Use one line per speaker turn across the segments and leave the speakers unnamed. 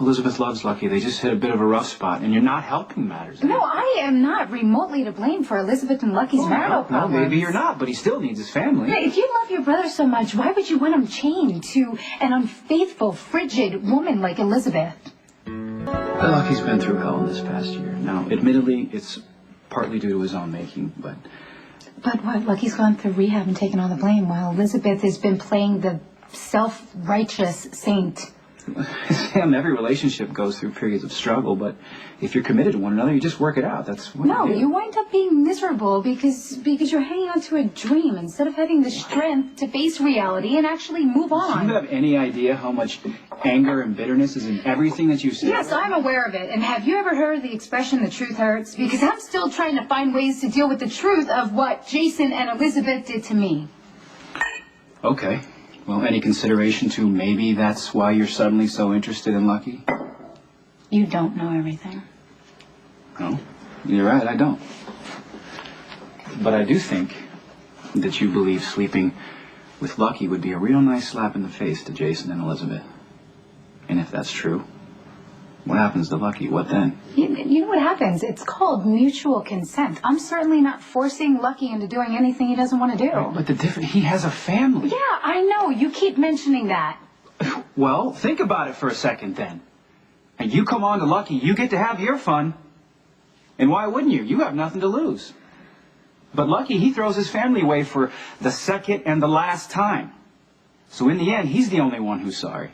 Elizabeth loves Lucky. They just hit a bit of a rough spot, and you're not helping matters.
No, I am not remotely to blame for Elizabeth and Lucky's marital problems.
No, maybe you're not, but he still needs his family.
Yeah, if you love your brother so much, why would you want him chained to an unfaithful, frigid woman like Elizabeth?
Lucky's been through hell this past year. Now, admittedly, it's partly due to his own making, but...
But what? Lucky's gone through rehab and taken all the blame, while Elizabeth has been playing the self-righteous saint.
Sam, every relationship goes through periods of struggle, but if you're committed to one another, you just work it out. That's what
No,
you do.
you wind up being miserable because you're hanging on to a dream instead of having the strength to face reality and actually move on.
Do you have any idea how much anger and bitterness is in everything that you say?
Yes, I'm aware of it. And have you ever heard the expression, the truth hurts? Because I'm still trying to find ways to deal with the truth of what Jason and Elizabeth did to me.
Okay. Well, any consideration to maybe that's why you're suddenly so interested in Lucky?
You don't know everything.
No, you're right, I don't. But I do think that you believe sleeping with Lucky would be a real nice slap in the face to Jason and Elizabeth. And if that's true, what happens to Lucky? What then?
You know what happens? It's called mutual consent. I'm certainly not forcing Lucky into doing anything he doesn't want to do.
But he has a family.
Yeah, I know. You keep mentioning that.
Well, think about it for a second then. And you come on to Lucky, you get to have your fun. And why wouldn't you? You have nothing to lose. But Lucky, he throws his family away for the second and the last time. So in the end, he's the only one who's sorry.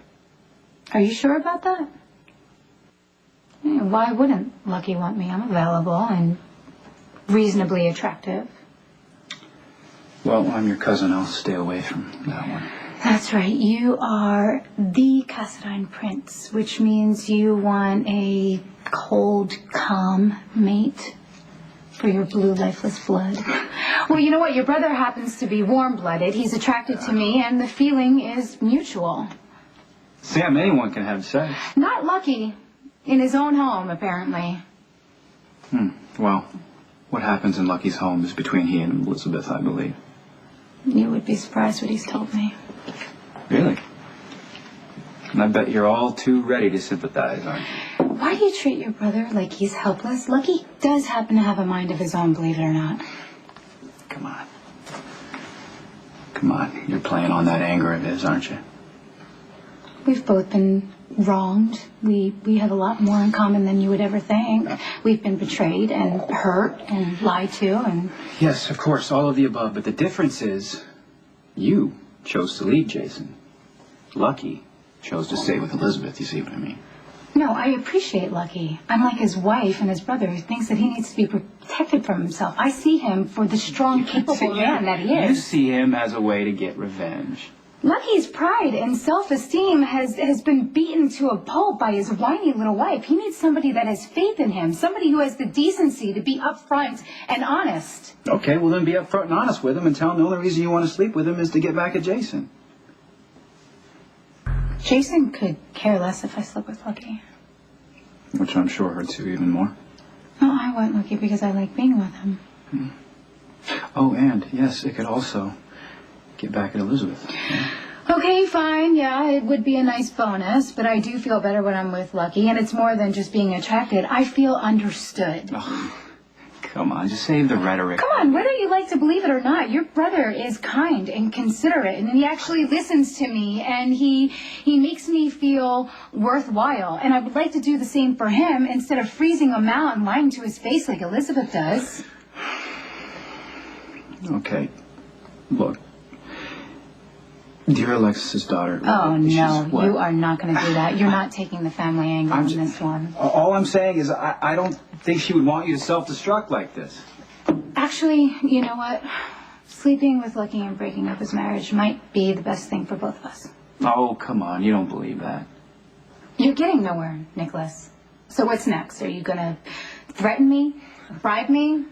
Are you sure about that? Why wouldn't Lucky want me? I'm available and reasonably attractive.
Well, I'm your cousin. I'll stay away from that one.
That's right. You are the Cassadine Prince, which means you want a cold, calm mate for your blue, lifeless blood. Well, you know what? Your brother happens to be warm-blooded. He's attracted to me, and the feeling is mutual.
Sam, anyone can have sex.
Not Lucky. In his own home, apparently.
Well, what happens in Lucky's home is between he and Elizabeth, I believe.
You would be surprised what he's told me.
Really? And I bet you're all too ready to sympathize, aren't you?
Why do you treat your brother like he's helpless? Lucky does happen to have a mind of his own, believe it or not.
Come on. Come on. You're playing on that anger of his, aren't you?
We've both been wronged. We have a lot more in common than you would ever think. We've been betrayed and hurt and lied to and...
Yes, of course, all of the above. But the difference is you chose to leave Jason. Lucky chose to stay with Elizabeth, you see what I mean?
No, I appreciate Lucky. Unlike his wife and his brother who thinks that he needs to be protected from himself. I see him for the strong, capable man that he is.
You see him as a way to get revenge.
Lucky's pride and self-esteem has been beaten to a pulp by his whiny little wife. He needs somebody that has faith in him, somebody who has the decency to be upfront and honest.
Okay, well then be upfront and honest with him and tell him the only reason you want to sleep with him is to get back at Jason.
Jason could care less if I slept with Lucky.
Which I'm sure hurts you even more.
No, I want Lucky because I like being with him.
Oh, and yes, it could also get back at Elizabeth. Yeah.
Okay, fine. Yeah, it would be a nice bonus, but I do feel better when I'm with Lucky, and it's more than just being attracted. I feel understood.
Oh, come on, just save the rhetoric.
Come on, whether you like to believe it or not, your brother is kind and considerate, and he actually listens to me, and he makes me feel worthwhile. And I would like to do the same for him instead of freezing him out and lying to his face like Elizabeth does.
Okay, look. Dear Alexis's daughter.
Oh, no, you are not going to do that. You're not taking the family angle on this one.
All I'm saying is I don't think she would want you to self-destruct like this.
Actually, you know what? Sleeping with Lucky and breaking up his marriage might be the best thing for both of us.
Oh, come on. You don't believe that.
You're getting nowhere, Nikolas. So what's next? Are you going to threaten me? Bribe me?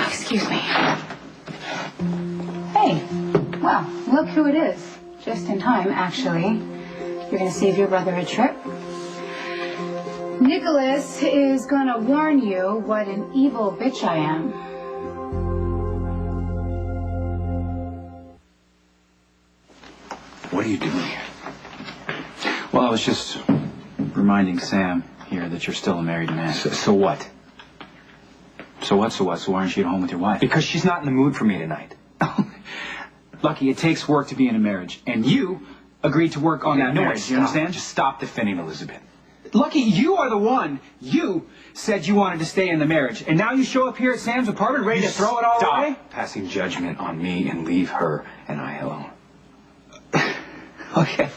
Excuse me. Hey, well, look who it is. Just in time, actually. You're going to save your brother a trip. Nikolas is going to warn you what an evil bitch I am.
What are you doing here?
Well, I was just reminding Sam here that you're still a married man.
So what?
So what? So why aren't you at home with your wife?
Because she's not in the mood for me tonight.
Lucky, it takes work to be in a marriage. And you agreed to work on that marriage, you understand?
Just stop defending Elizabeth.
Lucky, you are the one. You said you wanted to stay in the marriage. And now you show up here at Sam's apartment ready to throw it all away?
Stop passing judgment on me and leave her and I alone.
Okay,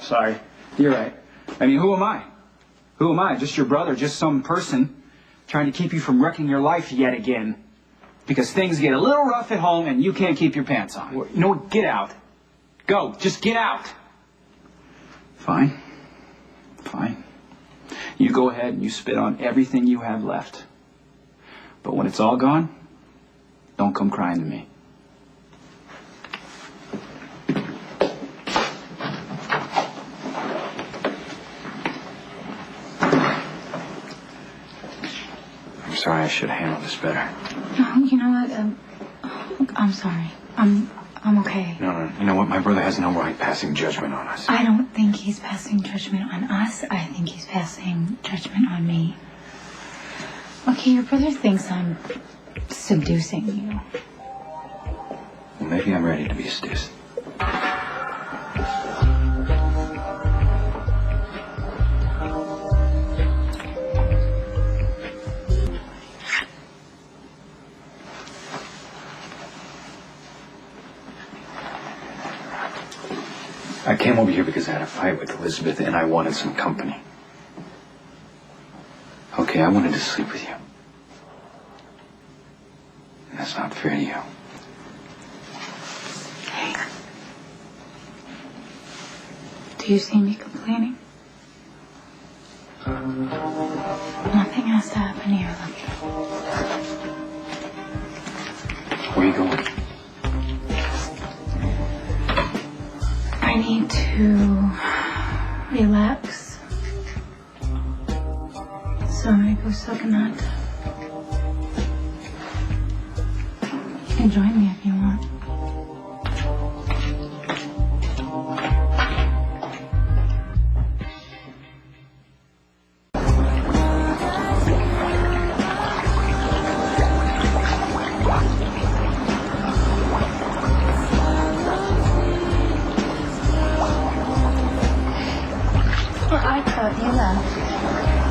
sorry. You're right. I mean, who am I? Who am I? Just your brother, just some person trying to keep you from wrecking your life yet again. Because things get a little rough at home and you can't keep your pants on.
You know what? Get out.
Go. Just get out. Fine. Fine. You go ahead and you spit on everything you have left. But when it's all gone, don't come crying to me.
I'm sorry, I should have handled this better.
No, you know what? I'm sorry. I'm okay.
No. You know what? My brother has no right passing judgment on us.
I don't think he's passing judgment on us. I think he's passing judgment on me. Okay, your brother thinks I'm seducing you.
Well, maybe I'm ready to be seduced. I came over here because I had a fight with Elizabeth and I wanted some company. Okay, I wanted to sleep with you. And that's not fair to you.
Hey. Do you see me complaining? Nothing has to happen here, Lucky.
Where are you going?
I need to relax. So I'm gonna go suck a nut. You can join me if you want. I thought you left.